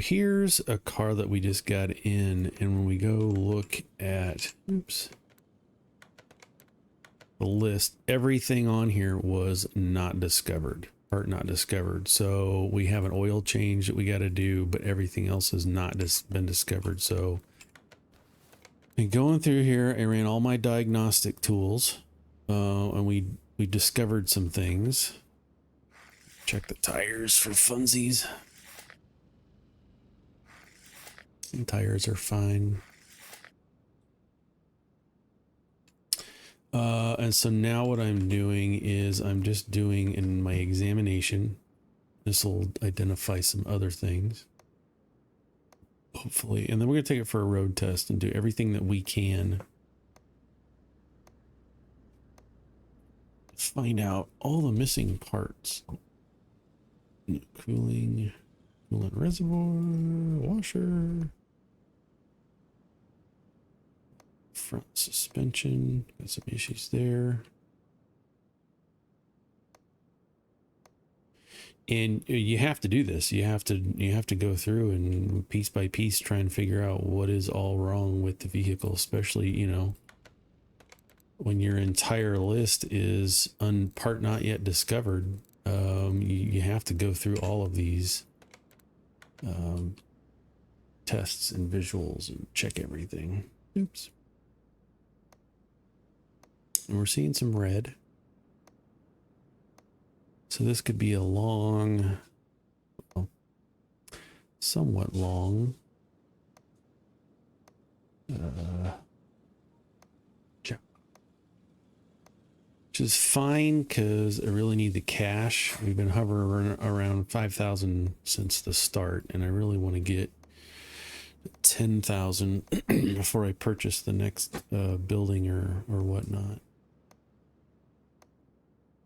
here's a car that we just got in, and when we go look at, oops, the list, everything on here was not discovered, or not discovered. So we have an oil change that we got to do, but everything else has not been discovered. So and going through here, I ran all my diagnostic tools, and we discovered some things. Check the tires for funsies. The tires are fine. And so now what I'm doing is I'm just doing in my examination. This will identify some other things, hopefully. And then we're going to take it for a road test and do everything that we can to find out all the missing parts. Cooling, coolant reservoir, washer, front suspension, got some issues there. And you have to do this. You have to go through and piece by piece try and figure out what is all wrong with the vehicle, especially, you know, when your entire list is part not yet discovered. You have to go through all of these tests and visuals and check everything. Oops. And we're seeing some red. So this could be a long, well, somewhat long job. Which is fine because I really need the cash. We've been hovering around 5,000 since the start, and I really want to get 10,000 before I purchase the next building or whatnot.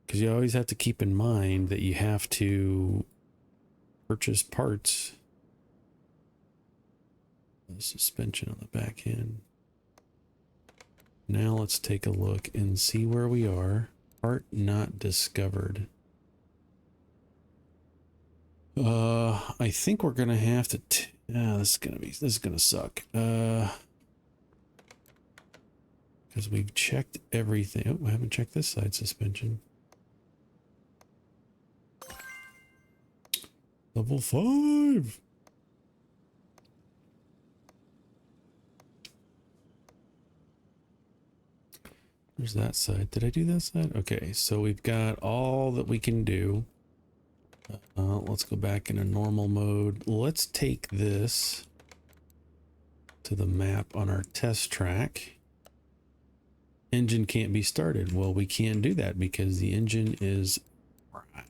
Because you always have to keep in mind that you have to purchase parts. The suspension on the back end. Now let's take a look and see where we are. Part not discovered. I think we're gonna have to. This is gonna suck. Because we've checked everything. Oh, I haven't checked this side suspension. Level 5. There's that side. Did I do that side? Okay, so we've got all that we can do. Let's go back in a normal mode. Let's take this to the map on our test track. Engine can't be started. Well, we can't do that because the engine is fried.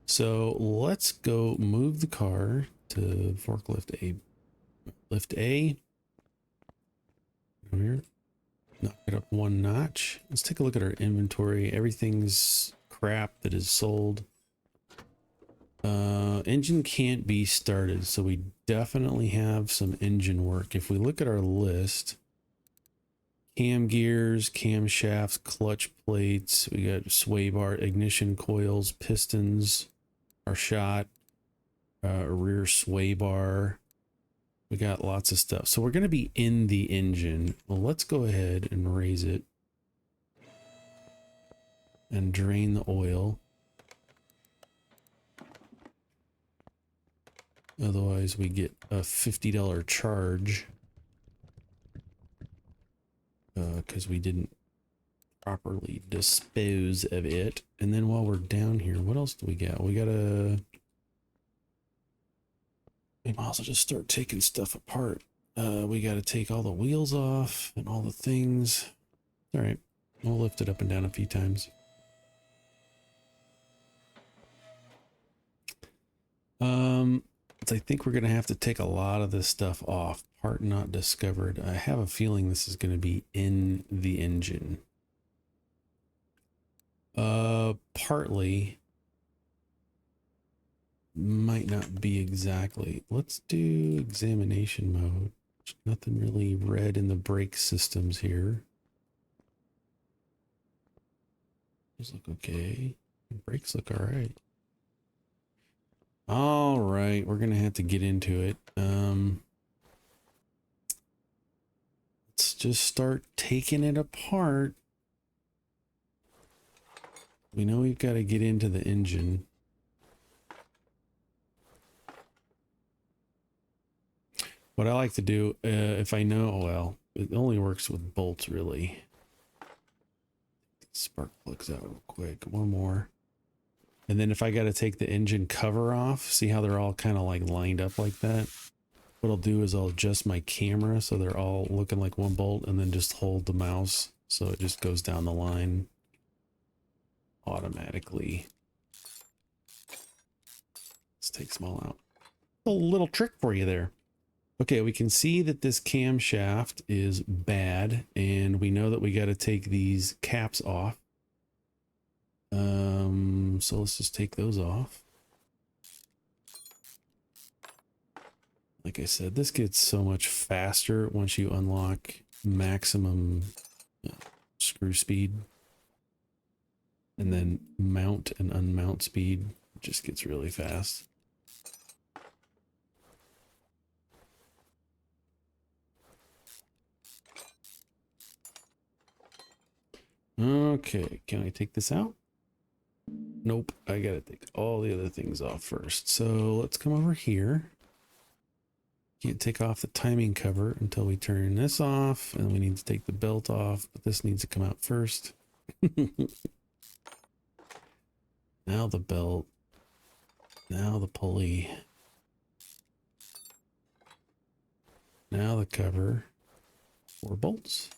So let's go move the car to forklift A. Lift A. Over here. Knock it up one notch. Let's take a look at our inventory. Everything's crap that is sold. Engine can't be started, so we definitely have some engine work. If we look at our list, cam gears, camshafts, clutch plates, we got sway bar, ignition coils, pistons are shot, rear sway bar. We got lots of stuff. So we're going to be in the engine. Well, let's go ahead and raise it and drain the oil. Otherwise, we get a $50 charge because we didn't properly dispose of it. And then while we're down here, what else do we got? We got a... We might as well just start taking stuff apart. We got to take all the wheels off and all the things. All right, we'll lift it up and down a few times. I think we're going to have to take a lot of this stuff off. Part not discovered. I have a feeling this is going to be in the engine. Partly. Might not be exactly. Let's do examination mode. There's nothing really red in the brake systems here. Those look okay. The brakes look all right. All right, we're gonna have to get into it. Let's just start taking it apart. We know we've got to get into the engine. What I like to do, if I know, well, it only works with bolts really. Spark plugs out real quick. One more. And then if I got to take the engine cover off, see how they're all kind of like lined up like that? What I'll do is I'll adjust my camera so they're all looking like one bolt, and then just hold the mouse so it just goes down the line automatically. Let's take them all out. A little trick for you there. Okay, we can see that this camshaft is bad, and we know that we got to take these caps off. So let's just take those off. Like I said, this gets so much faster once you unlock maximum screw speed. And then mount and unmount speed just gets really fast. Okay, can I take this out? Nope, I gotta take all the other things off first. So let's come over here. Can't take off the timing cover until we turn this off, and we need to take the belt off, but this needs to come out first. Now the belt. Now the pulley. Now the cover. 4 bolts.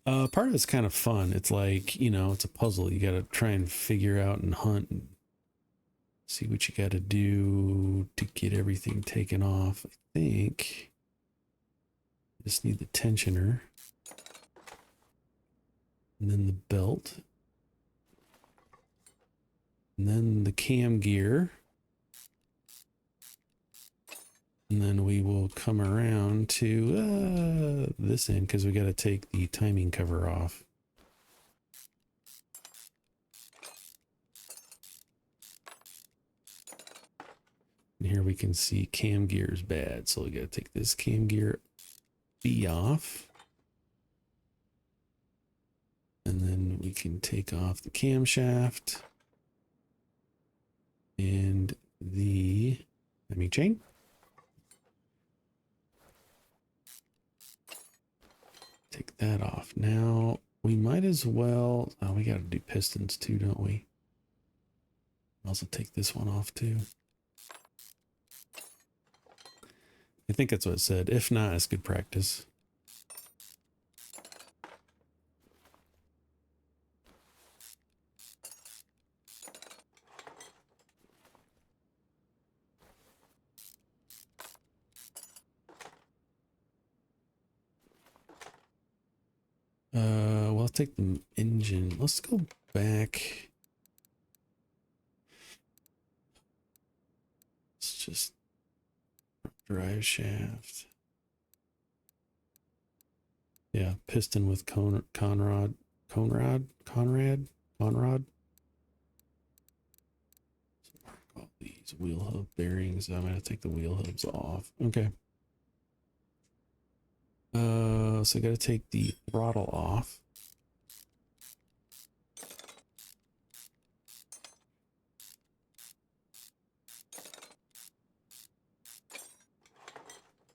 Part of it's kind of fun. It's like, you know, it's a puzzle. You got to try and figure out and hunt and see what you got to do to get everything taken off. I think just need the tensioner and then the belt and then the cam gear. And then we will come around to this end because we got to take the timing cover off. And here we can see cam gear is bad. So we got to take this cam gear B off. And then we can take off the camshaft and the timing chain. Take that off. Now we might as well, oh, we got to do pistons too, don't we? Also take this one off too. I think that's what it said. If not, it's good practice. Well, I'll take the engine. Let's go back. Let's just drive shaft. Yeah, piston with Conrad. So mark all these wheel hub bearings. I'm gonna take the wheel hubs off. Okay. So I gotta take the throttle off.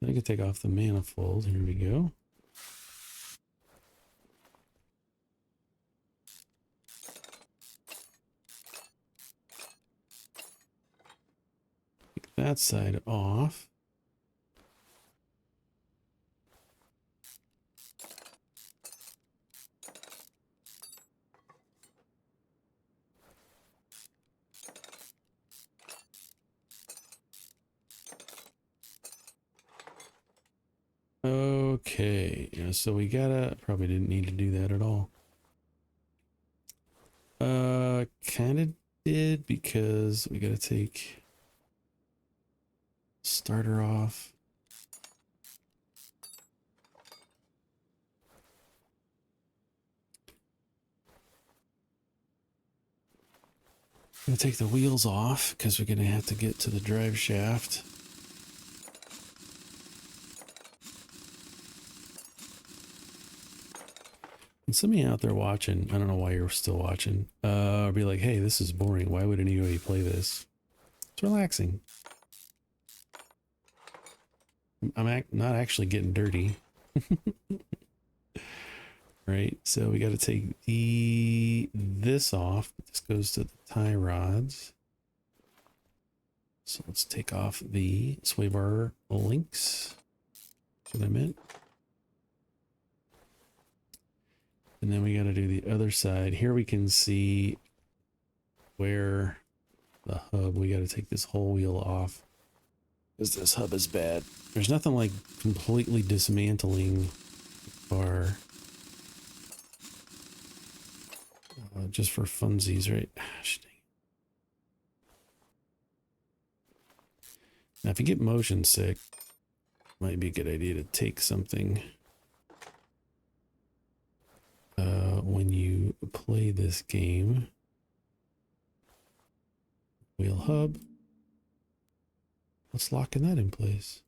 Then I can take off the manifold. Here we go. Take that side off. Okay, yeah, so we gotta, probably didn't need to do that at all. Kind of did because we gotta take starter off. I'm gonna take the wheels off because we're gonna have to get to the drive shaft. And somebody out there watching, I don't know why you're still watching, be like, hey, this is boring. Why would anybody play this? It's relaxing. I'm not actually getting dirty. Right, so we got to take this off. This goes to the tie rods. So let's take off the sway bar links. That's what I meant. And then we got to do the other side. Here we can see where the hub, we got to take this whole wheel off because this hub is bad. There's nothing like completely dismantling our just for funsies, right? Now, if you get motion sick, might be a good idea to take something when you play this game. Wheel hub. Let's lock that in place.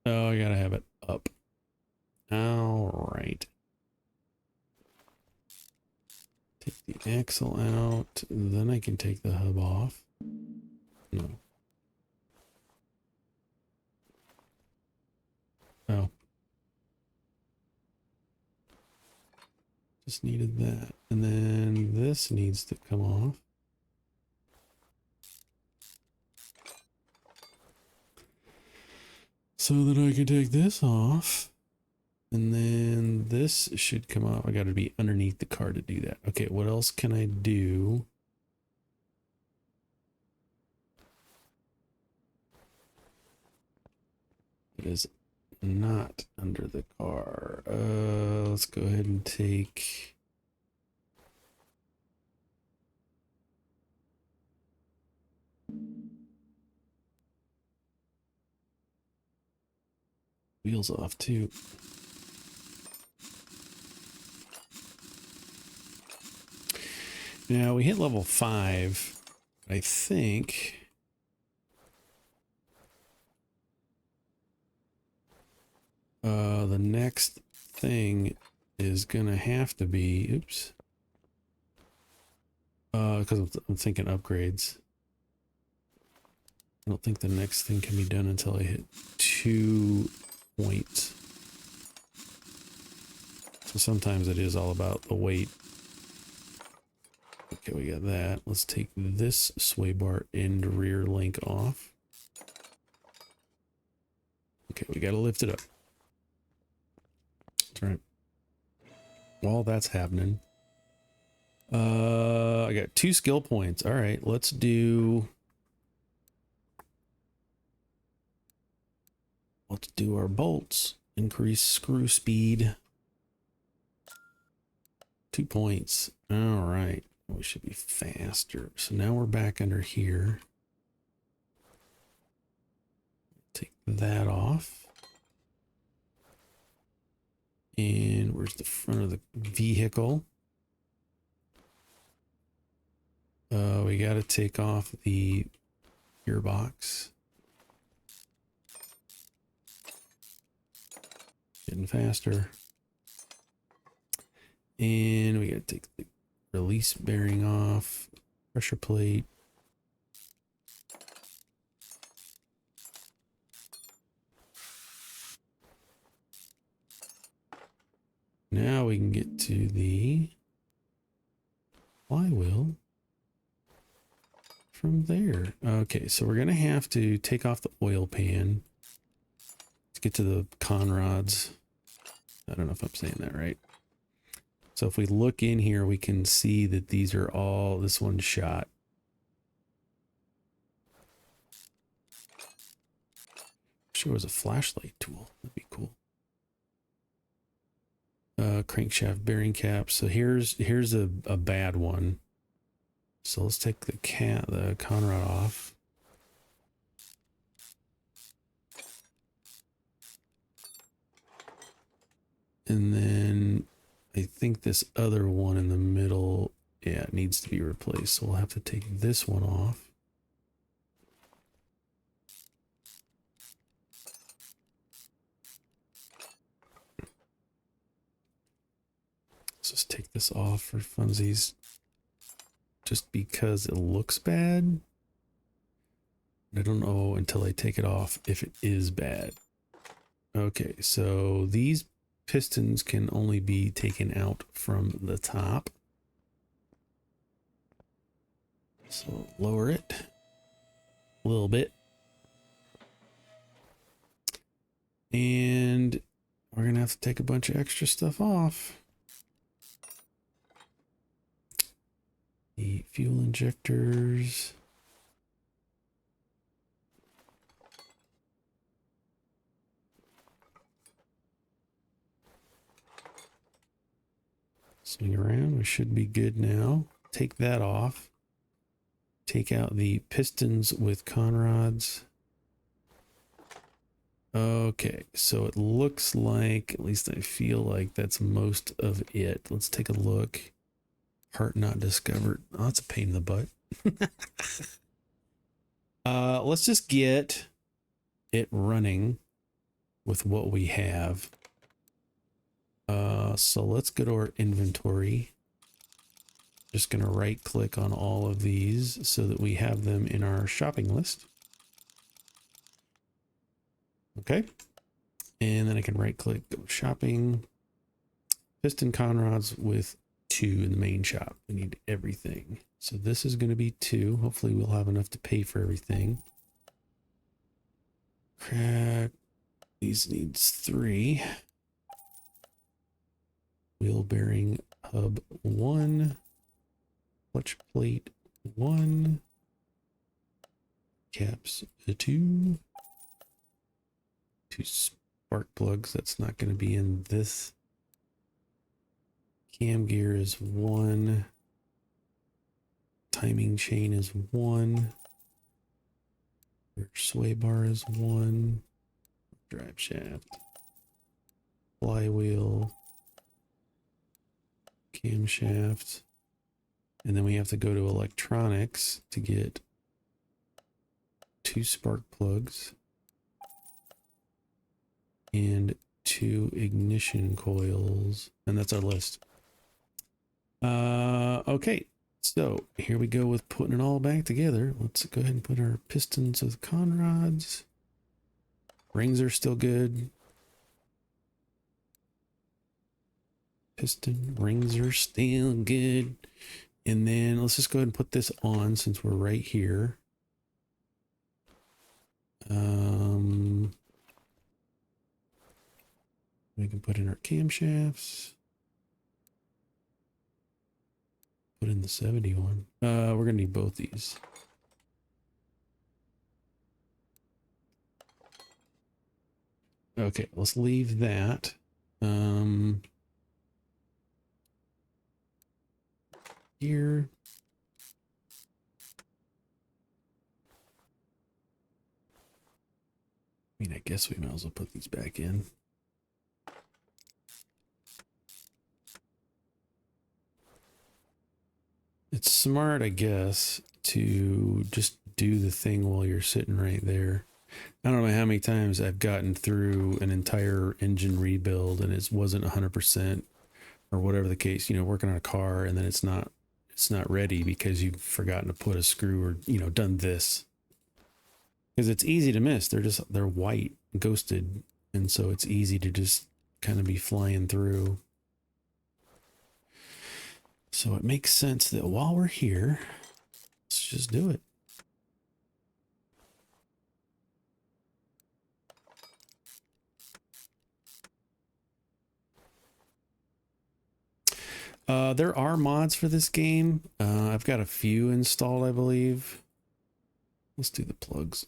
Oh, I gotta have it up. All right. Take the axle out, then I can take the hub off. No. Oh. Just needed that. And then this needs to come off. So that I can take this off. And then this should come off. I got to be underneath the car to do that. Okay, what else can I do? It is not under the car. Let's go ahead and take... wheels off too. Now we hit level 5. I think the next thing is gonna have to be, oops, because I'm thinking upgrades. I don't think the next thing can be done until I hit 2 points. So sometimes it is all about the weight. Okay, we got that. Let's take this sway bar end rear link off. Okay, we got to lift it up. That's right. While that's happening, I got 2 skill points. All right, let's do our bolts. Increase screw speed. 2 points. All right. We should be faster. So now we're back under here. Take that off. And where's the front of the vehicle? We got to take off the gearbox. Getting faster. And we got to take the release bearing off, pressure plate. Now we can get to the flywheel from there. Okay, so we're going to have to take off the oil pan. Let's get to the con rods. I don't know if I'm saying that right. So if we look in here, we can see that these are all, this one's shot. Sure was a flashlight tool. That'd be cool. Crankshaft bearing cap. So here's a bad one. So let's take the Conrod off. And then I think this other one in the middle, yeah, it needs to be replaced. So we'll have to take this one off. Let's just take this off for funsies. Just because it looks bad. I don't know until I take it off if it is bad. Okay, so these pistons can only be taken out from the top. So lower it a little bit. And we're going to have to take a bunch of extra stuff off. The fuel injectors. Swing around, we should be good now. Take that off. Take out the pistons with conrods. Okay, so it looks like, at least I feel like that's most of it. Let's take a look. Part not discovered. Oh, that's a pain in the butt. Let's just get it running with what we have. So let's go to our inventory. Just going to right click on all of these so that we have them in our shopping list. Okay. And then I can right click, go shopping, piston conrods with 2 in the main shop. We need everything. So this is going to be 2. Hopefully we'll have enough to pay for everything. Crack. These needs 3. Wheel bearing hub 1. Clutch plate 1. Caps 2. 2 spark plugs. That's not going to be in this. Cam gear is 1. Timing chain is 1. Sway bar is 1. Drive shaft. Flywheel. Camshaft. And then we have to go to electronics to get 2 spark plugs and 2 ignition coils. And that's our list. Okay. So here we go with putting it all back together. Let's go ahead and put our pistons with conrods. Rings are still good. Piston rings are still good. And then let's just go ahead and put this on since we're right here. We can put in our camshafts. Put in the 71. We're gonna need both these. Okay, let's leave that. Here. I mean, I guess we might as well put these back in. It's smart, I guess, to just do the thing while you're sitting right there. I don't know how many times I've gotten through an entire engine rebuild and it wasn't 100% or whatever the case, you know, working on a car and then it's not ready because you've forgotten to put a screw or, you know, done this. Because it's easy to miss. They're white, ghosted. And so it's easy to just kind of be flying through. So it makes sense that while we're here, let's just do it. There are mods for this game. I've got a few installed, I believe. Let's do the plugs.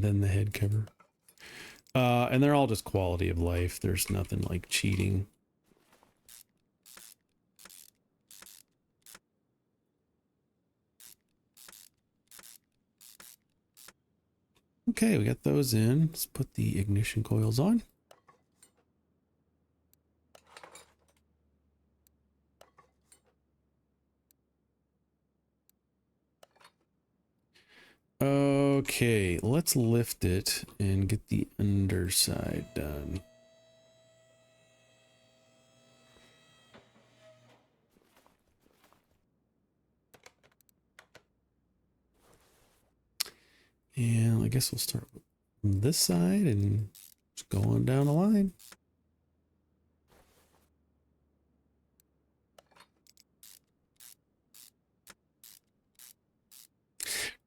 and then the head cover. And they're all just quality of life. There's nothing like cheating. Okay, we got those in. Let's put the ignition coils on. Okay, let's lift it and get the underside done. And I guess we'll start with this side and just go on down the line.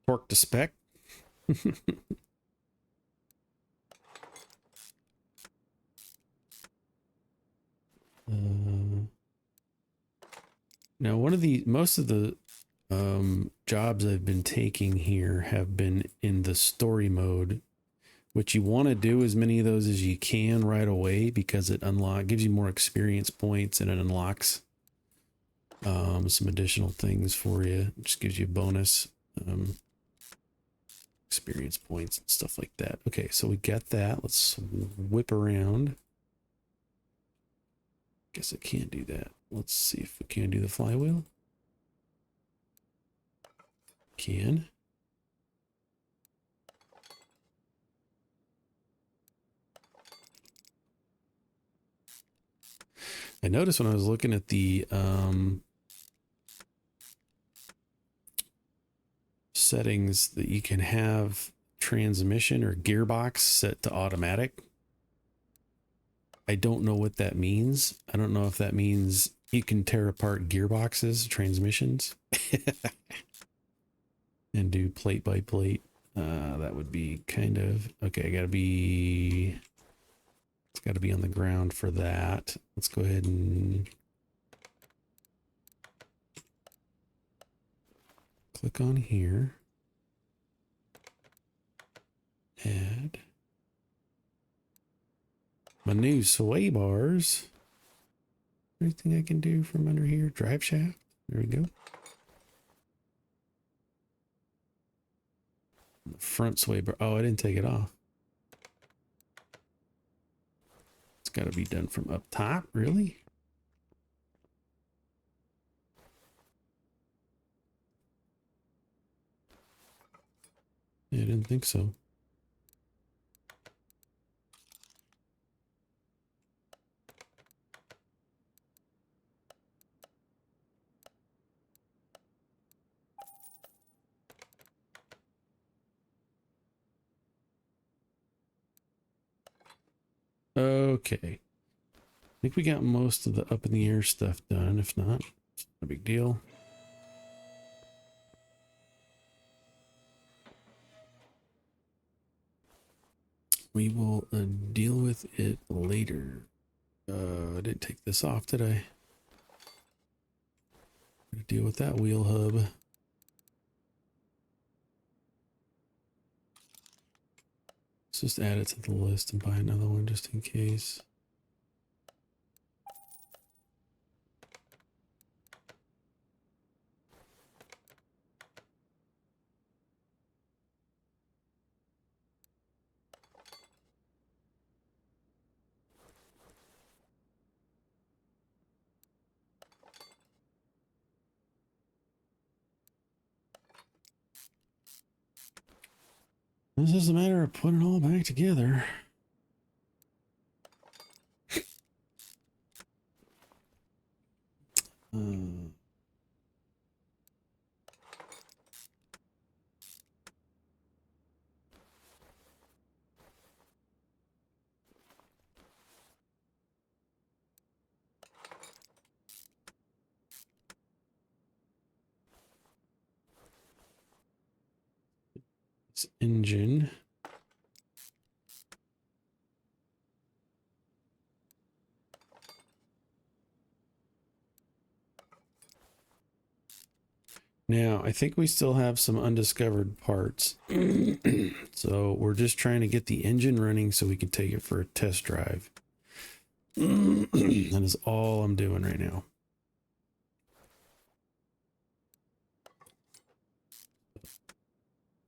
Torque to spec. Now, most of the jobs I've been taking here have been in the story mode. What you want to do as many of those as you can right away, because it gives you more experience points, and it unlocks some additional things for you. It just gives you a bonus experience points and stuff like that. Okay, so we got that. Let's whip around. Guess I can't do that. Let's see if we can do the flywheel. Can. I noticed when I was looking at the settings that you can have transmission or gearbox set to automatic. I don't know what that means. I don't know if that means you can tear apart gearboxes, transmissions, and do plate by plate. That would be kind of okay. It's got to be on the ground for that. Let's go ahead and click on here. Add. My new sway bars. Anything I can do from under here? Drive shaft. There we go. The front sway bar. Oh, I didn't take it off. It's got to be done from up top. Really? Yeah, I didn't think so. Okay. I think we got most of the up in the air stuff done. If not, it's no big deal. We will deal with it later. I didn't take this off, did I? Gotta deal with that wheel hub. Let's just add it to the list and buy another one just in case. This is a matter of putting it all back together. This engine. Now, I think we still have some undiscovered parts. So we're just trying to get the engine running so we can take it for a test drive. That is all I'm doing right now.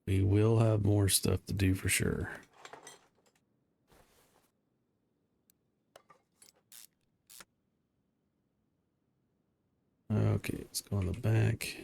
We will have more stuff to do for sure. Okay, let's go on the back.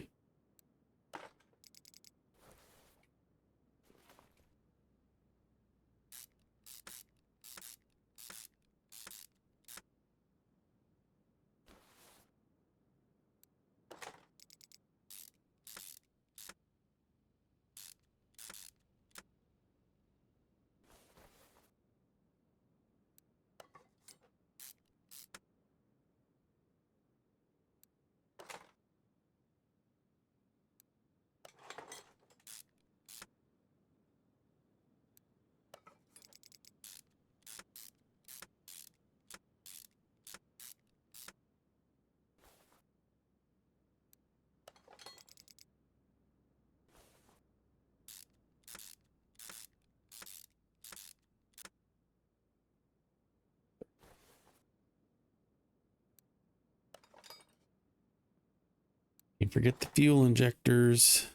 Can't forget the fuel injectors.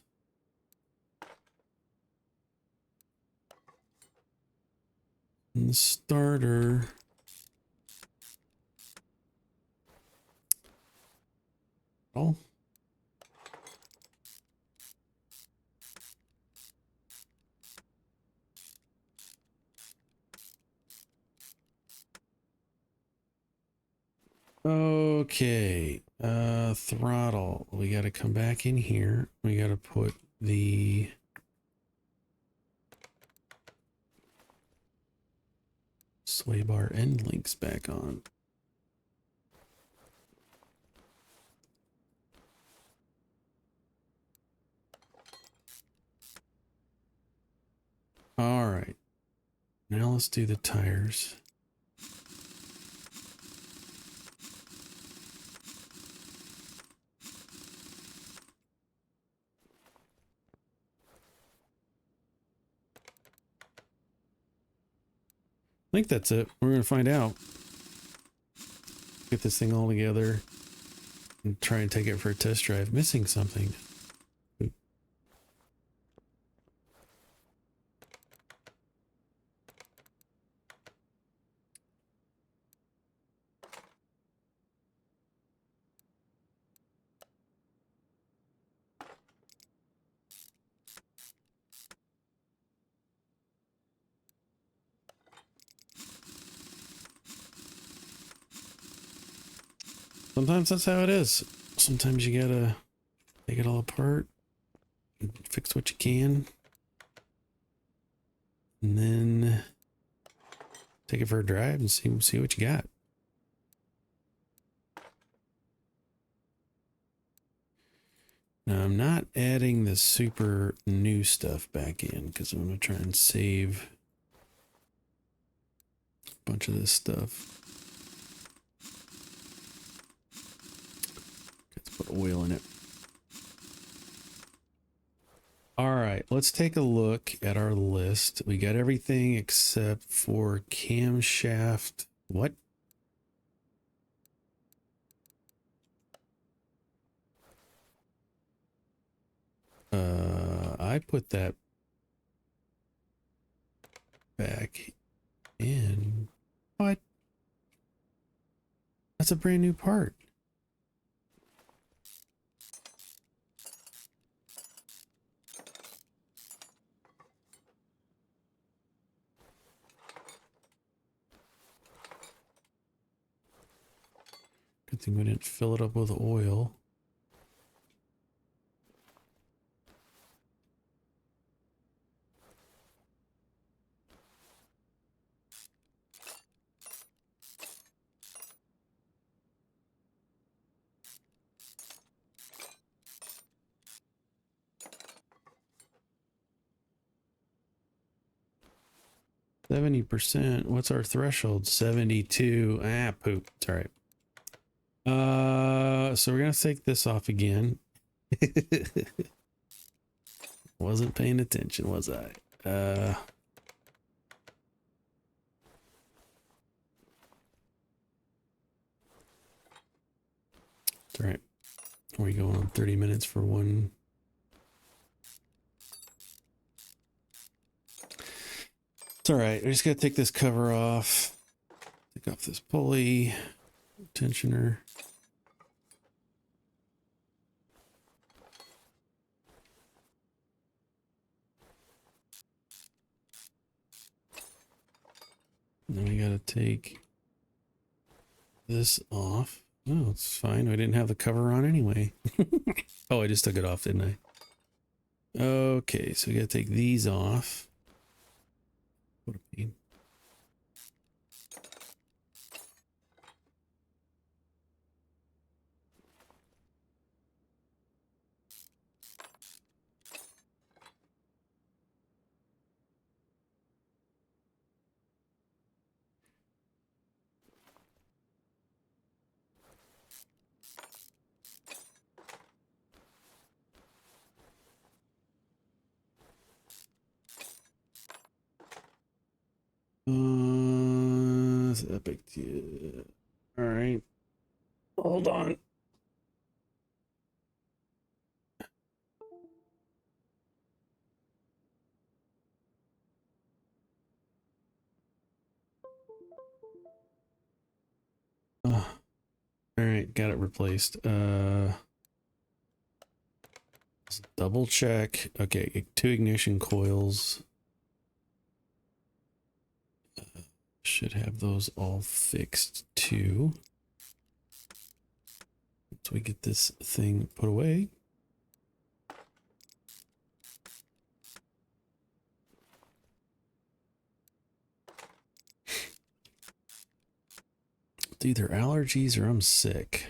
And the starter. Oh. Okay, throttle. We got to come back in here. We got to put the sway bar end links back on. All right, now let's do the tires. I think that's it. We're going to find out. Get this thing all together and try and take it for a test drive. Missing something. Sometimes that's how it is. Sometimes you gotta take it all apart, fix what you can, and then take it for a drive and see what you got. Now I'm not adding the super new stuff back in because I'm gonna try and save a bunch of this stuff. Let's put oil in it. All right, let's take a look at our list. We got everything except for camshaft. What? I put that back in. What? That's a brand new part. Good thing we didn't fill it up with oil. %. What's our threshold? 72. Ah, poop. It's all right. So we're gonna take this off again. Wasn't paying attention, was I? It's all right. We go on 30 minutes for one. It's all right. I just got to take this cover off. Take off this pulley, tensioner. Then we got to take this off. Oh, it's fine. I didn't have the cover on anyway. Oh, I just took it off, didn't I? Okay, so we got to take these off. What a pain. Epic. Yeah. All right. Hold on. All right, got it replaced. Let's double check. Okay, 2 ignition coils. Should have those all fixed too. Once we get this thing put away. It's either allergies or I'm sick.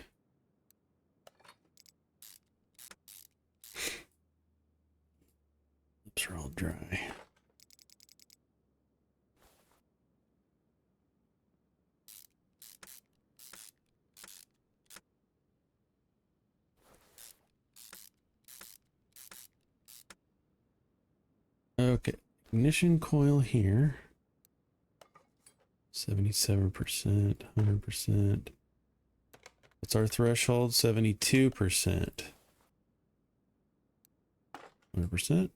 Lips are all dry. Okay, ignition coil here. 77%, 100%. What's our threshold? 72%. 100%.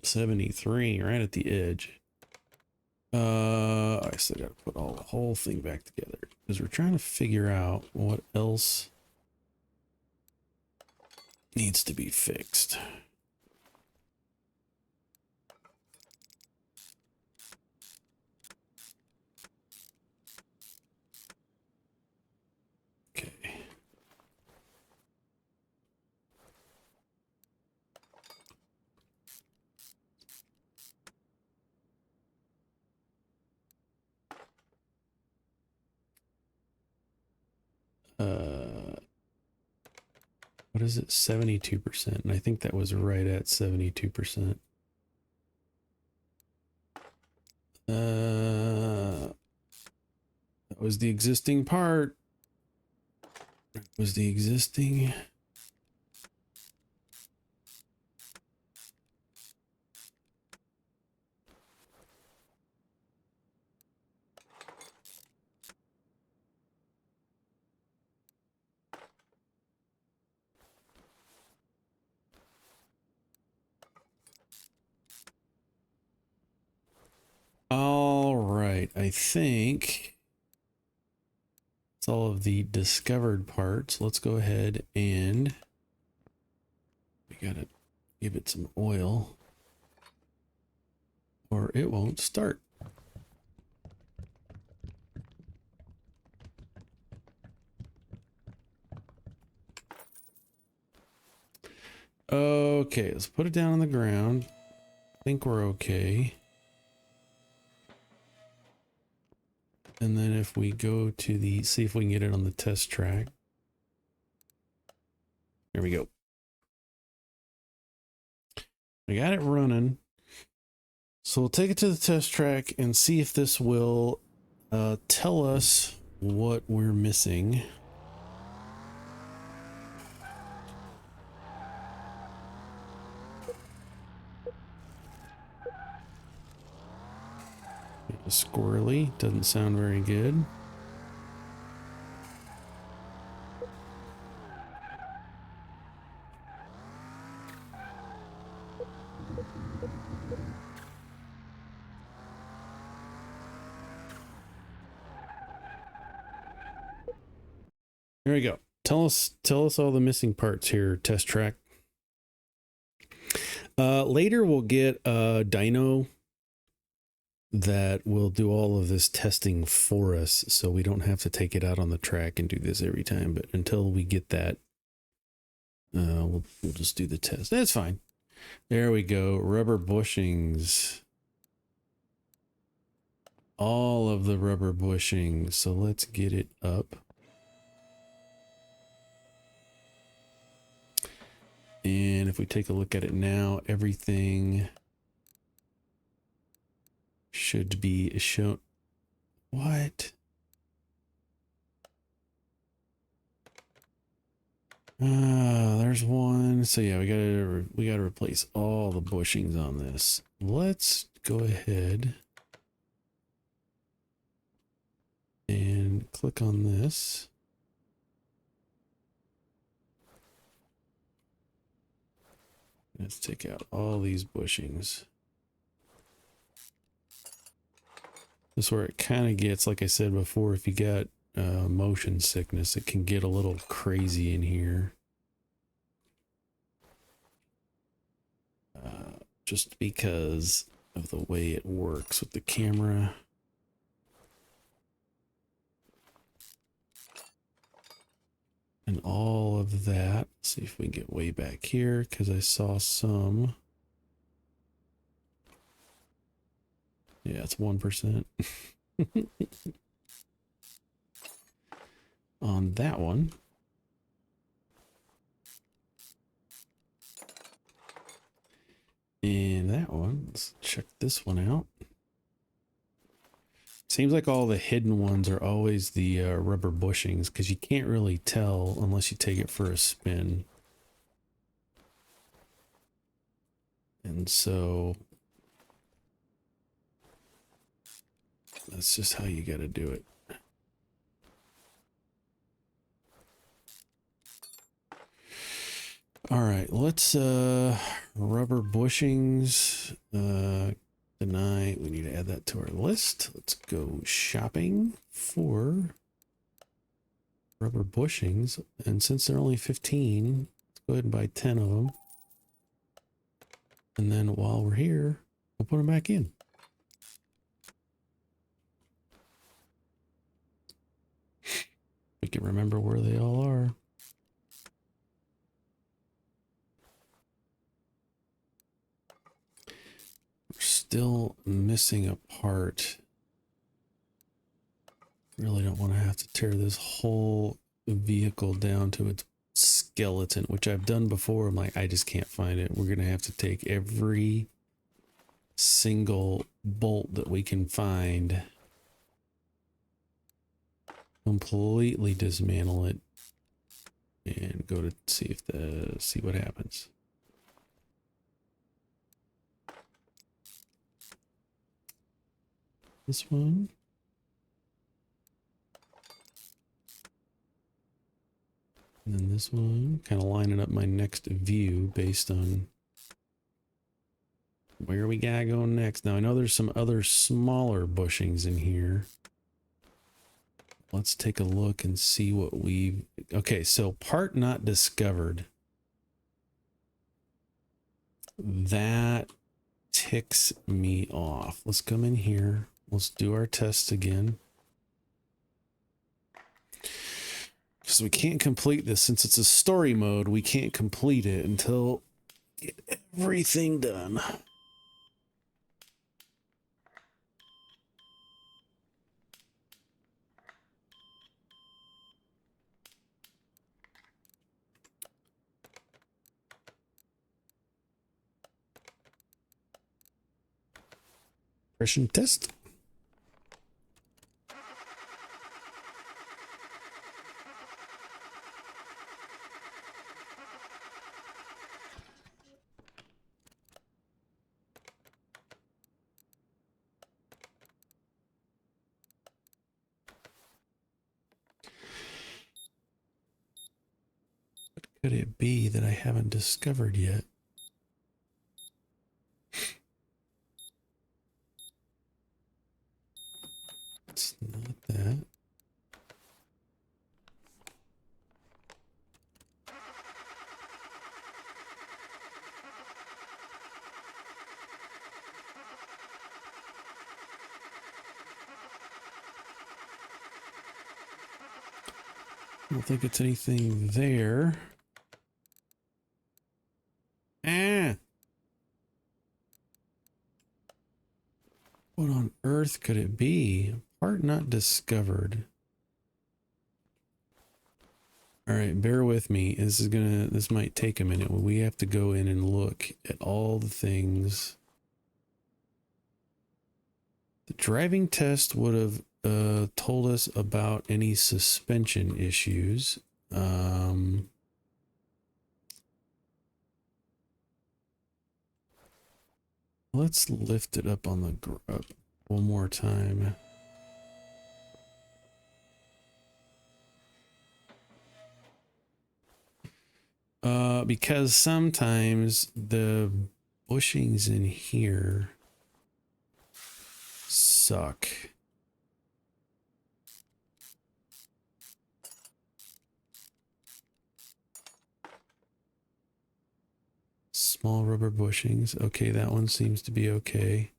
73, right at the edge. I still gotta put all the whole thing back together because we're trying to figure out what else needs to be fixed. Okay. What is it? 72%. And I think that was right at 72%. That was the existing part. That was the existing. All right, I think it's all of the discovered parts. Let's go ahead and we gotta give it some oil or it won't start. Okay, let's put it down on the ground. I think we're okay. And then if we go to the, see if we can get it on the test track. There we go. We got it running. So we'll take it to the test track and see if this will tell us what we're missing. squirrely. Doesn't sound very good. There we go. Tell us all the missing parts here, Test Track. Later we'll get a dyno that will do all of this testing for us, so we don't have to take it out on the track and do this every time. But until we get that, we'll just do the test. That's fine. There we go. Rubber bushings. All of the rubber bushings. So let's get it up. And if we take a look at it now, everything should be shown. What? There's one. So yeah, we gotta replace all the bushings on this. Let's go ahead and click on this. Let's take out all these bushings. This is where it kind of gets, like I said before, if you got motion sickness, it can get a little crazy in here. Just because of the way it works with the camera. And all of that. Let's see if we can get way back here, because I saw some. Yeah, it's 1%. On that one. And that one. Let's check this one out. Seems like all the hidden ones are always the rubber bushings, because you can't really tell unless you take it for a spin. And so that's just how you got to do it. All right, let's rubber bushings tonight. We need to add that to our list. Let's go shopping for rubber bushings, and since they're only 15, let's go ahead and buy 10 of them. And then while we're here, we'll put them back in. We can remember where they all are. We're still missing a part. Really don't want to have to tear this whole vehicle down to its skeleton, which I've done before. I'm like, I just can't find it. We're going to have to take every single bolt that we can find, completely dismantle it, and go to see what happens. This one. And then this one, kind of lining up my next view based on where we gotta go next. Now I know there's some other smaller bushings in here. Let's take a look and see what we've... Okay, so part not discovered. That ticks me off. Let's come in here. Let's do our tests again. Because we can't complete this, since it's a story mode, we can't complete it until we get everything done. Impression test. could it be that I haven't discovered yet? It's not that. I don't think it's anything there. Ah! What on earth could it be? Part not discovered. All right, bear with me. This might take a minute. We have to go in and look at all the things. The driving test would have told us about any suspension issues. Let's lift it up on the up one more time. Because sometimes the bushings in here suck. Small rubber bushings. Okay, that one seems to be okay.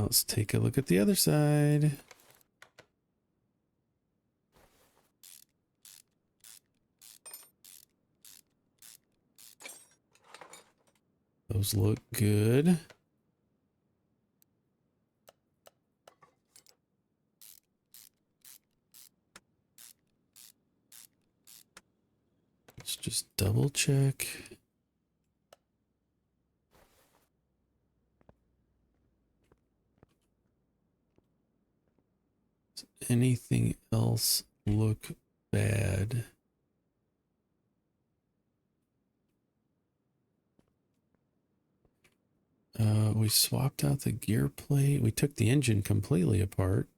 Let's take a look at the other side. Those look good. Let's just double check. Does anything else look bad? We swapped out the gear plate. We took the engine completely apart.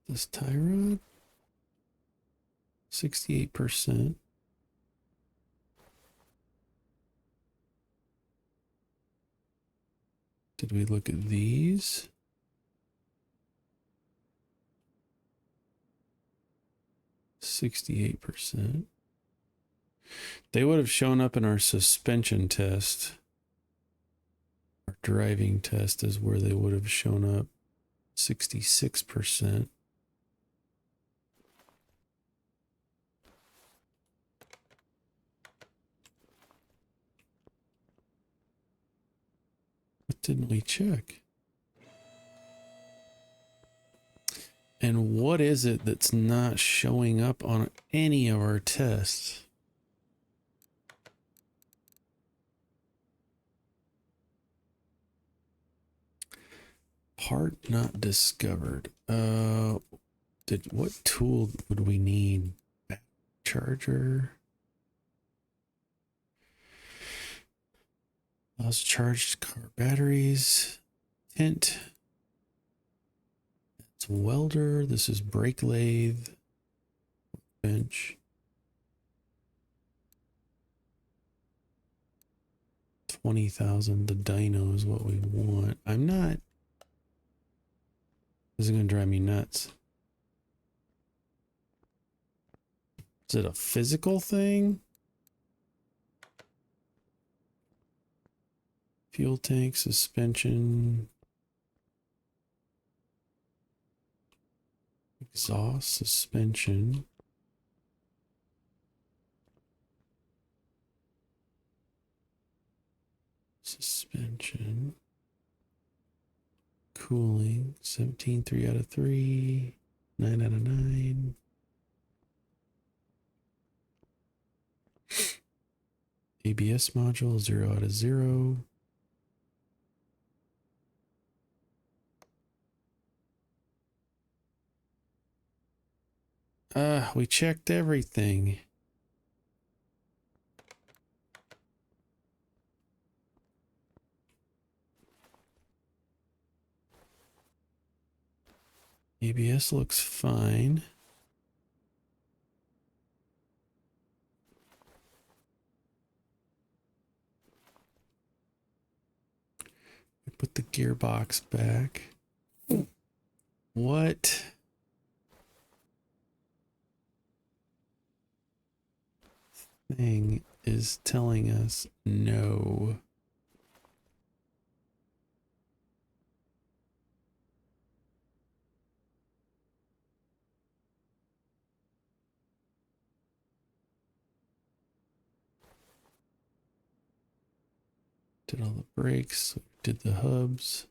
This tie rod, 68%. Did we look at these? %68. They would have shown up in our suspension test. Our driving test is where they would have shown up. 66%. What didn't we check? And what is it that's not showing up on any of our tests? Part not discovered. What tool would we need? Back charger. Allows charged car batteries. Tint. It's welder. This is brake lathe. Bench. 20,000. The dyno is what we want. I'm not. This is going to drive me nuts. Is it a physical thing? Fuel tank, suspension, exhaust, suspension. Suspension. Cooling, 17, 3 out of 3, 9 out of 9. ABS module, 0 out of 0. We checked everything. ABS looks fine. We put the gearbox back. What? Thing is telling us no. Did all the brakes, did the hubs.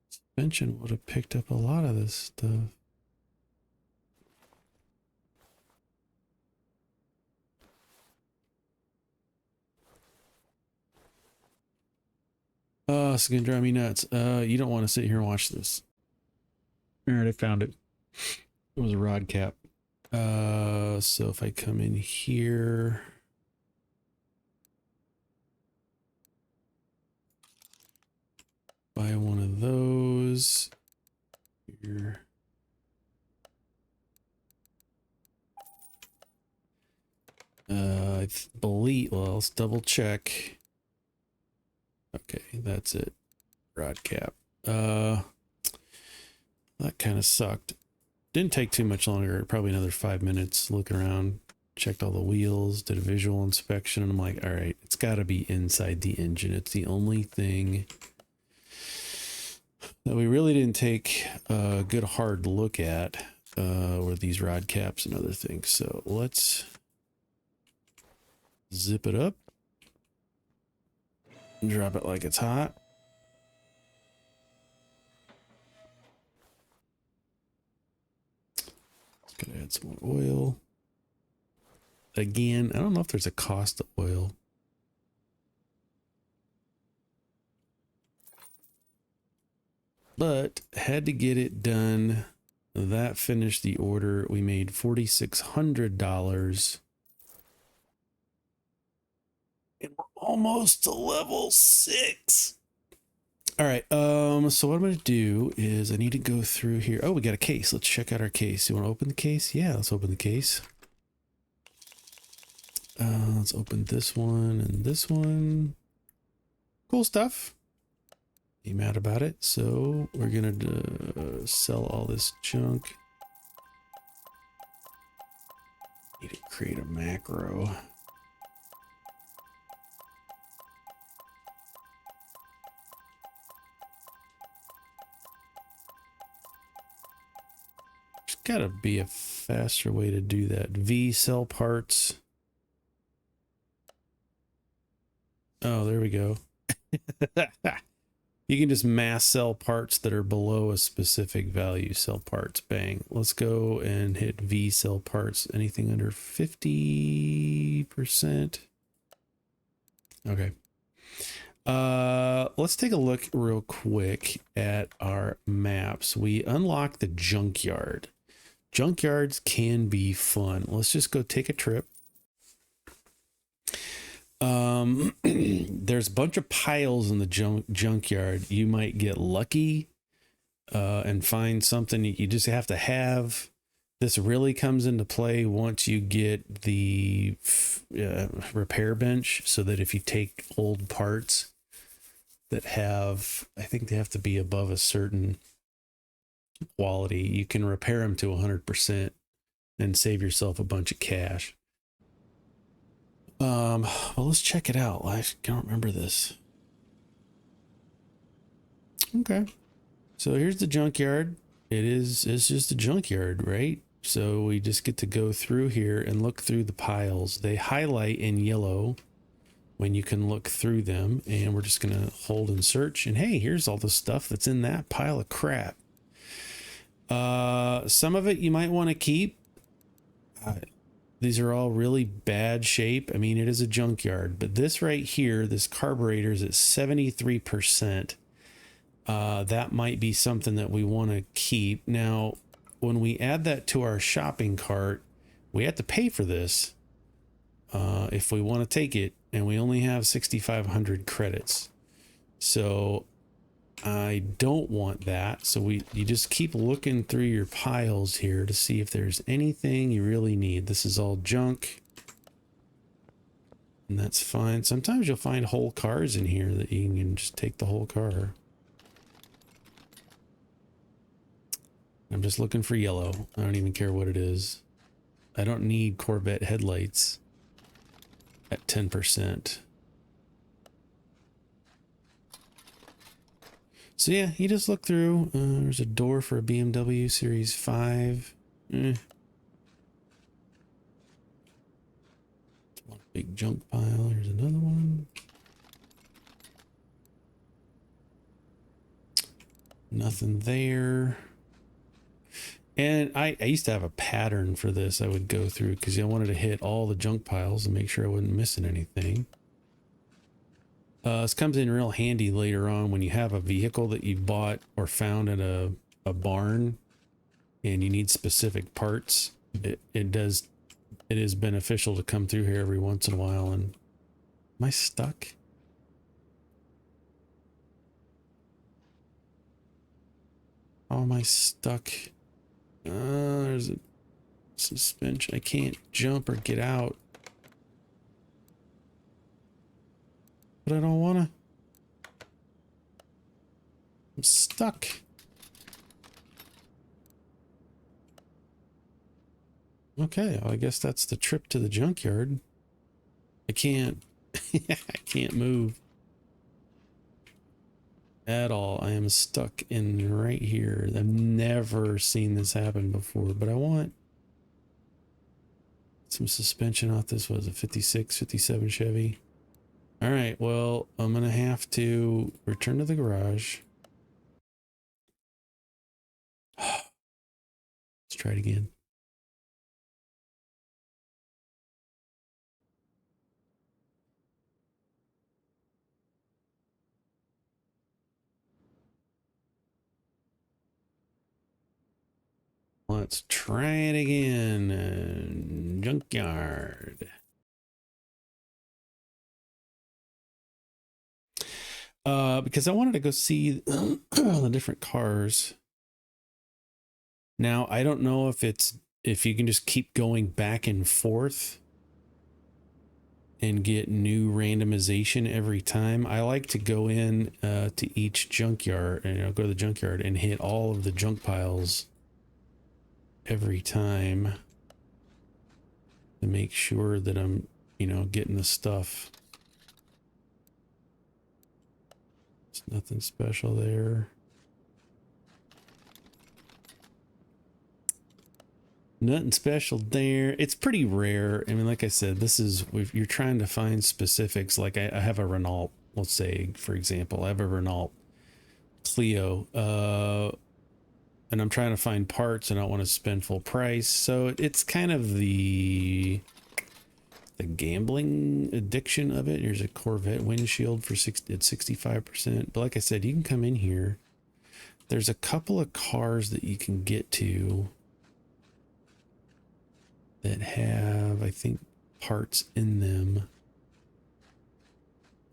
Suspension would have picked up a lot of this stuff. Oh, it's gonna drive me nuts. You don't want to sit here and watch this. All right, I found it. It was a rod cap. So if I come in here, buy one of those. Here. I believe, well, let's double check. Okay, that's it. Rod cap. That kind of sucked. Didn't take too much longer, probably another 5 minutes. Look around, checked all the wheels, did a visual inspection, and I'm like, all right, it's got to be inside the engine. It's the only thing that we really didn't take a good hard look at were these rod caps and other things. So let's zip it up. Drop it like it's hot. Gonna add some more oil. Again, I don't know if there's a cost of oil. But had to get it done. That finished the order. We made $4,600. And we're almost to level 6. All right. So what I'm going to do is I need to go through here. Oh, we got a case. Let's check out our case. You want to open the case? Yeah, let's open the case. Let's open this one and this one. Cool stuff. Be mad about it. So we're going to sell all this junk. Need to create a macro. Gotta be a faster way to do that. V sell parts. Oh, there we go. You can just mass sell parts that are below a specific value. Sell parts, bang. Let's go and hit V sell parts. Anything under 50%. Okay. Let's take a look real quick at our maps. We unlock the junkyard. Junkyards can be fun. Let's just go take a trip. There's a bunch of piles in the junkyard. You might get lucky and find something you just have to have. This really comes into play once you get the repair bench, so that if you take old parts that have, I think they have to be above a certain quality, you can repair them to 100% and save yourself a bunch of cash. Well, let's check it out. I don't remember this. Okay, so here's the junkyard. It's just a junkyard, right? So we just get to go through here and look through the piles. They highlight in yellow when you can look through them, and we're just gonna hold and search, and hey, here's all the stuff that's in that pile of crap. Some of it you might want to keep. these are all really bad shape. I mean, it is a junkyard, but this right here, this carburetor is at 73%. That might be something that we want to keep. Now, when we add that to our shopping cart, we have to pay for this if we want to take it, and we only have 6,500 credits. So I don't want that. So you just keep looking through your piles here to see if there's anything you really need. This is all junk, and that's fine. Sometimes you'll find whole cars in here that you can just take the whole car. I'm just looking for yellow. I don't even care what it is. I don't need Corvette headlights at 10%. So yeah, you just look through. There's a door for a BMW Series 5. One big junk pile. Here's another one. Nothing there. And I used to have a pattern for this I would go through because I wanted to hit all the junk piles and make sure I wasn't missing anything. This comes in real handy later on when you have a vehicle that you bought or found at a barn and you need specific parts. It is beneficial to come through here every once in a while. And am I stuck? How am I stuck? There's a suspension. I can't jump or get out. But I don't want to. I'm stuck. Okay, well, I guess that's the trip to the junkyard. I can't. I can't move at all. I am stuck in right here. I've never seen this happen before, but I want some suspension off this. Was a 56, 57 Chevy. All right, well, I'm gonna have to return to the garage. Let's try it again. Let's try it again. Junkyard. Because I wanted to go see the different cars. Now, I don't know if you can just keep going back and forth and get new randomization every time. I like to go in to each junkyard and go to the junkyard and hit all of the junk piles every time to make sure that I'm, getting the stuff. There's nothing special there. Nothing special there. It's pretty rare. I mean, like I said, this is, if you're trying to find specifics, like I have a Renault, let's say, for example, I have a Renault Clio, and I'm trying to find parts and I don't want to spend full price. So it's kind of the gambling addiction of it. Here's a Corvette windshield for at 65%. But like I said, you can come in here. There's a couple of cars that you can get to that have, I think, parts in them.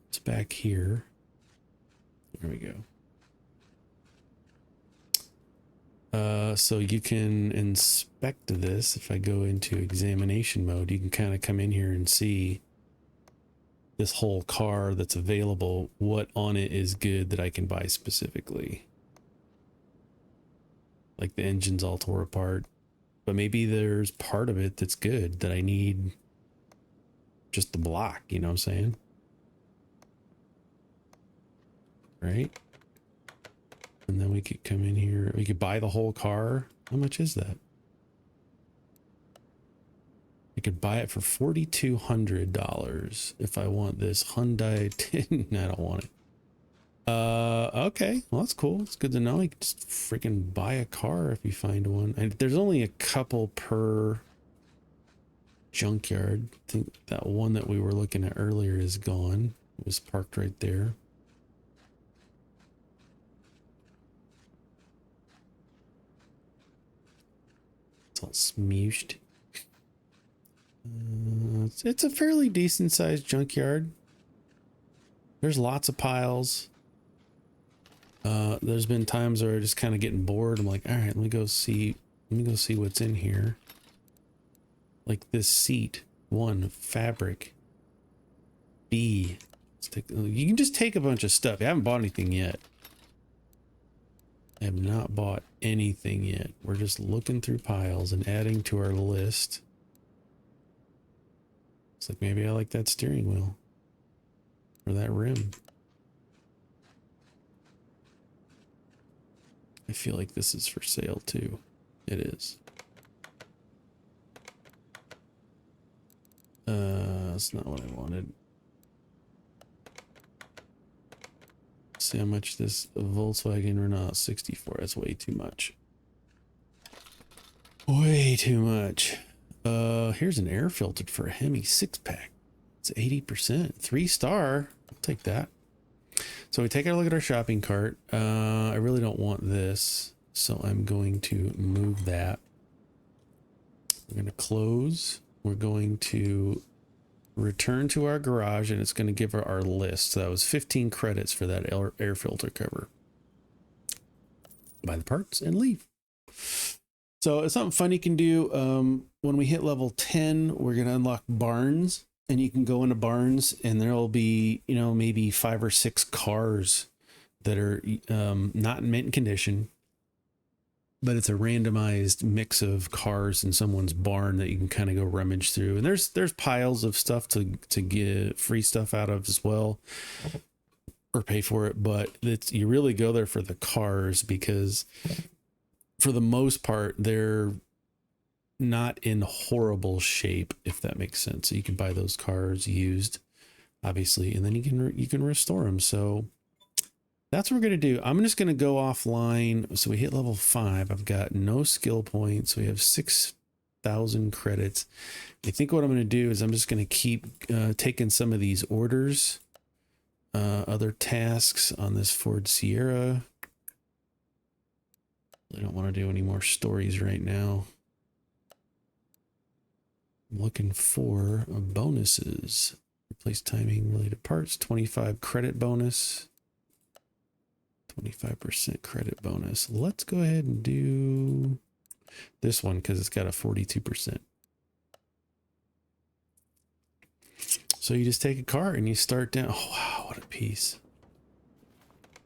It's back here. There we go. So you can inspect this. If I go into examination mode, you can kind of come in here and see this whole car that's available, what on it is good that I can buy specifically. Like the engine's all tore apart, but maybe there's part of it that's good that I need just the block, you know what I'm saying? Right? And then we could come in here. We could buy the whole car. How much is that? I could buy it for $4,200 if I want this Hyundai. I don't want it. Okay. Well, that's cool. It's good to know. You can just freaking buy a car if you find one. And there's only a couple per junkyard. I think that one that we were looking at earlier is gone. It was parked right there. It's all smooshed. It's a fairly decent sized junkyard. There's lots of piles. There's been times where I just kind of getting bored. I'm like, all right, let me go see what's in here. Like this seat. 1, fabric. B. You can just take a bunch of stuff. I haven't bought anything yet. I have not bought anything yet. We're just looking through piles and adding to our list. It's like, maybe I like that steering wheel. Or that rim. I feel like this is for sale too. It is. That's not what I wanted. See how much this Volkswagen Renault 64. That's way too much. Way too much. Here's an air filter for a Hemi 6-pack. It's 80%. 3-star. I'll take that. So we take a look at our shopping cart. I really don't want this, so I'm going to move that. We're going to close. We're going to return to our garage, and it's going to give her our list. So that was 15 credits for that air filter cover. Buy the parts and leave. So it's something fun you can do. When we hit level 10, we're going to unlock barns, and you can go into barns and there'll be, you know, maybe 5 or 6 cars that are not in mint condition, but it's a randomized mix of cars in someone's barn that you can kind of go rummage through. And there's piles of stuff to get free stuff out of as well, or pay for it. But you really go there for the cars, because for the most part, they're not in horrible shape, if that makes sense. So you can buy those cars used, obviously, and then you can restore them. So that's what we're going to do. I'm just going to go offline. So we hit level 5. I've got no skill points. We have 6,000 credits. I think what I'm going to do is I'm just going to keep taking some of these orders, other tasks on this Ford Sierra. I don't want to do any more stories right now. I'm looking for bonuses. Replace timing related parts. 25 credit bonus. 25% credit bonus. Let's go ahead and do this one because it's got a 42%. So you just take a car and you start down. Oh, wow, what a piece.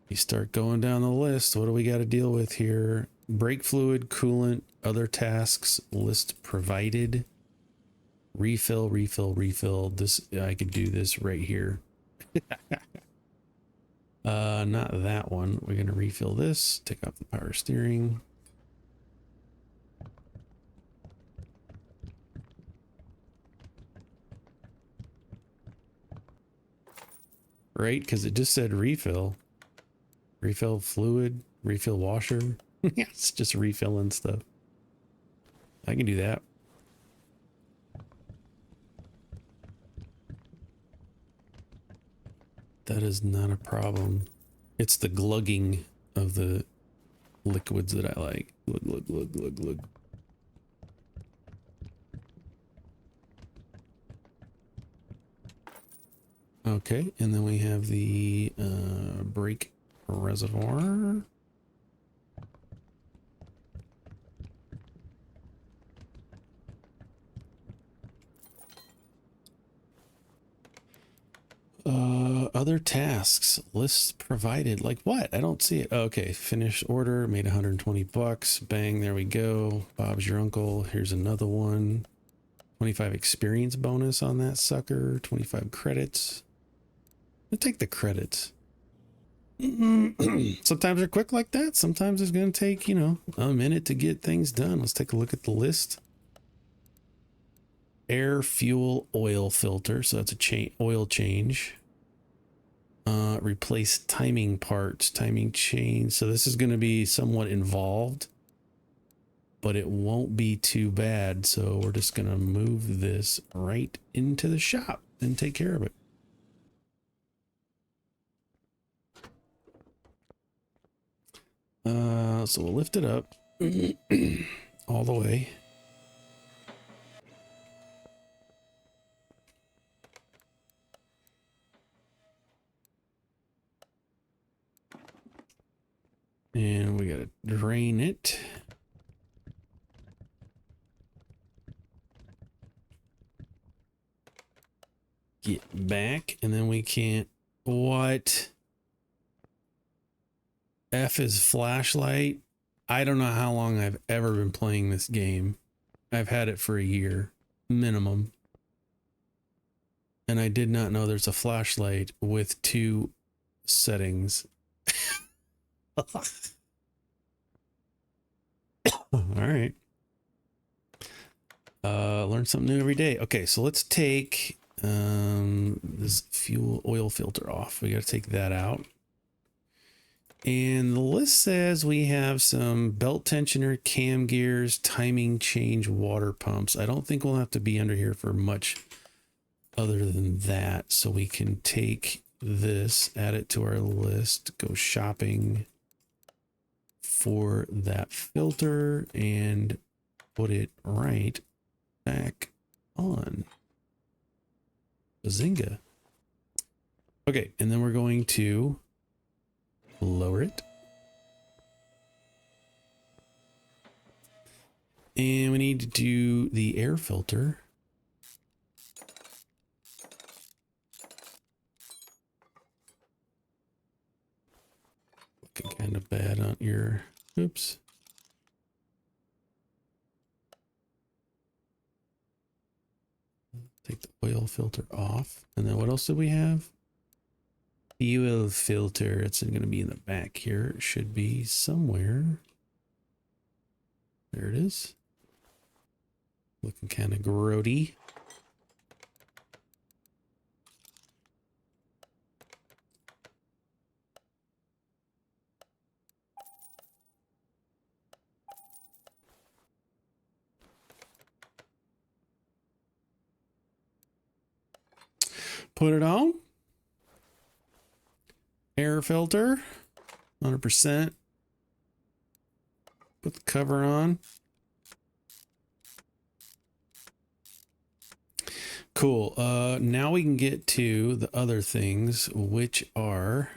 You start going down the list. What do we got to deal with here? Brake fluid, coolant, other tasks, list provided. Refill. This, I could do this right here. Not that one. We're going to refill this, take off the power steering. Right? Because it just said refill. Refill fluid, refill washer. It's just refilling stuff. I can do that. That is not a problem. It's the glugging of the liquids that I like. Glug. Okay, and then we have the brake reservoir. Other tasks, lists provided. Like what? I don't see it. Oh, okay, finished order, made 120 bucks. Bang, there we go. Bob's your uncle. Here's another one. 25 experience bonus on that sucker. 25 credits. I'll take the credits. Sometimes they're quick like that. Sometimes it's going to take, you know, a minute to get things done. Let's take a look at the list. Air, fuel, oil filter. So that's a oil change. Replace timing parts, timing chain. So this is going to be somewhat involved. but it won't be too bad. So we're just going to move this right into the shop and take care of it. So we'll lift it up all the way. And we got to drain it. Get back, and then we can't. What? F is flashlight. I don't know how long I've ever been playing this game. I've had it for a year minimum. And I did not know there's a flashlight with 2 settings. All right. Learn something new every day. Okay, so let's take this oil filter off. We got to take that out. And the list says we have some belt tensioner, cam gears, timing change, water pumps. I don't think we'll have to be under here for much other than that. So we can take this, add it to our list, go shopping for that filter and put it right back on. Bazinga. Okay, and then we're going to lower it. And we need to do the air filter. Looking kind of bad on your, oops. Take the oil filter off. And then what else do we have? Fuel filter. It's going to be in the back here. It should be somewhere. There it is. Looking kind of grody. Put it on. Air filter. 100%. Put the cover on. Cool. Now we can get to the other things, which are,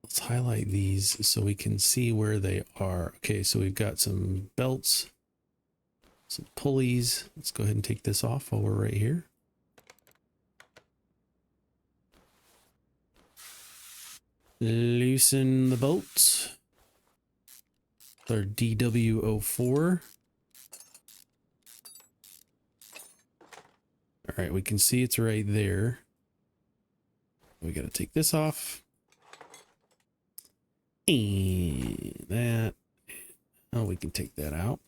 let's highlight these so we can see where they are. Okay, so we've got some belts, some pulleys. Let's go ahead and take this off while we're right here. Loosen the bolts. Our DW04. All right, we can see it's right there. We got to take this off. And that. Oh, we can take that out.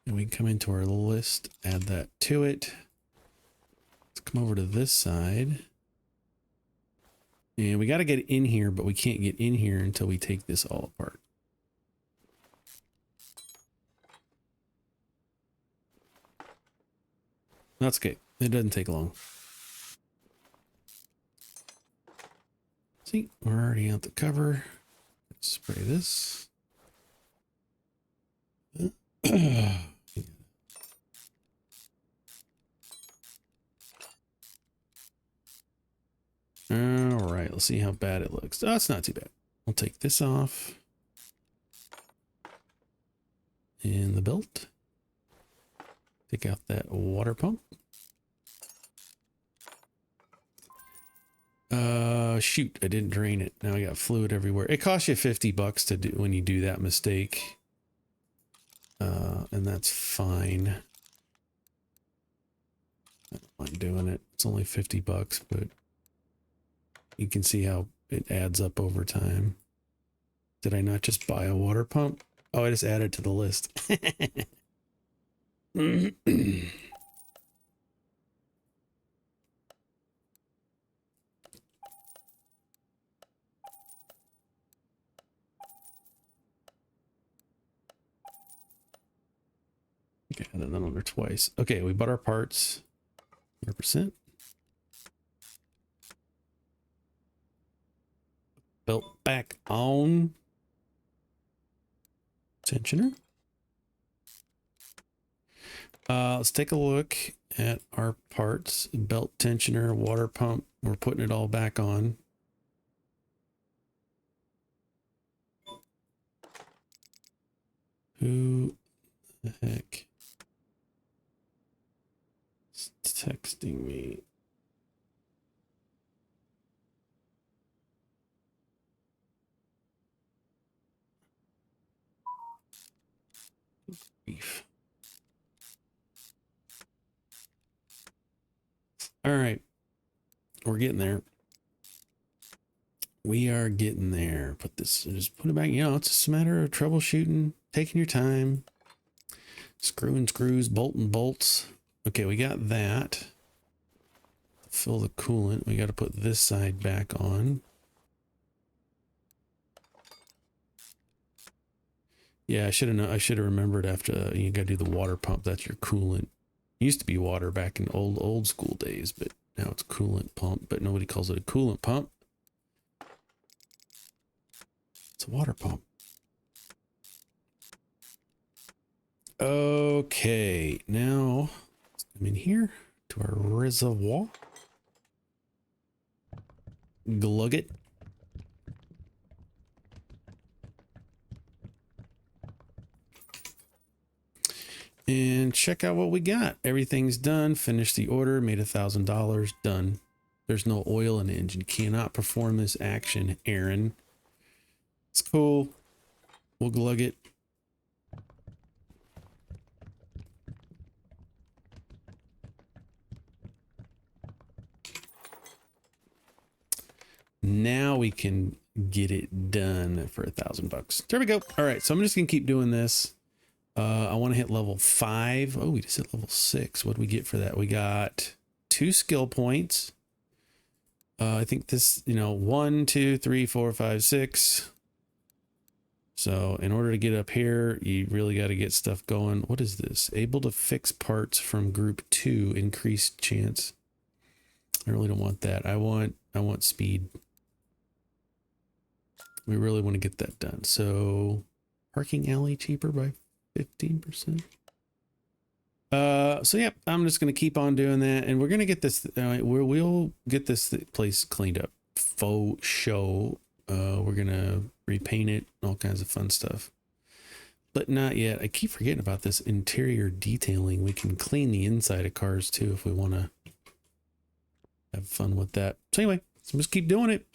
And we can come into our list, add that to it. Let's come over to this side. And we got to get in here, but we can't get in here until we take this all apart. That's okay. It doesn't take long. See, we're already out the cover. Let's spray this. All right, let's see how bad it looks. Oh, it's not too bad. I'll take this off. And the belt. Take out that water pump. Shoot, I didn't drain it. Now I got fluid everywhere. It costs you $50 to do when you do that mistake. And that's fine. I don't mind doing it. It's only $50, but you can see how it adds up over time. Did I not just buy a water pump? Oh, I just added to the list. Added that on there twice. Okay, we bought our parts. 100%. Belt back on. Tensioner. Let's take a look at our parts. Belt tensioner, water pump. We're putting it all back on. Who the heck is texting me? Grief. All right. We're getting there. We are getting there. Just put it back. You know, it's just a matter of troubleshooting, taking your time, screwing screws, bolting bolts. Okay, we got that. Fill the coolant. We got to put this side back on. Yeah, I should have remembered after you got to do the water pump. That's your coolant. It used to be water back in old school days, but now it's coolant pump, but nobody calls it a coolant pump. It's a water pump. Okay, now I'm in here to our reservoir. Glug it. And check out what we got. Everything's done. Finished the order. Made $1,000. Done. There's no oil in the engine. Cannot perform this action, Aaron. It's cool. We'll glug it. Now we can get it done for $1,000. There we go. All right, so I'm just gonna keep doing this. I want to hit level 5. Oh, we just hit level 6. What do we get for that? We got 2 skill points. I think this, 1, 2, 3, 4, 5, 6. So in order to get up here, you really got to get stuff going. What is this? Able to fix parts from group 2, increased chance. I really don't want that. I want speed. We really want to get that done. So parking alley cheaper by 15%. So yeah, I'm just going to keep on doing that, and we're going to get this, we'll get this place cleaned up. Faux show. We're going to repaint it, all kinds of fun stuff. But not yet. I keep forgetting about this interior detailing. We can clean the inside of cars too if we want to have fun with that. So anyway, so just keep doing it.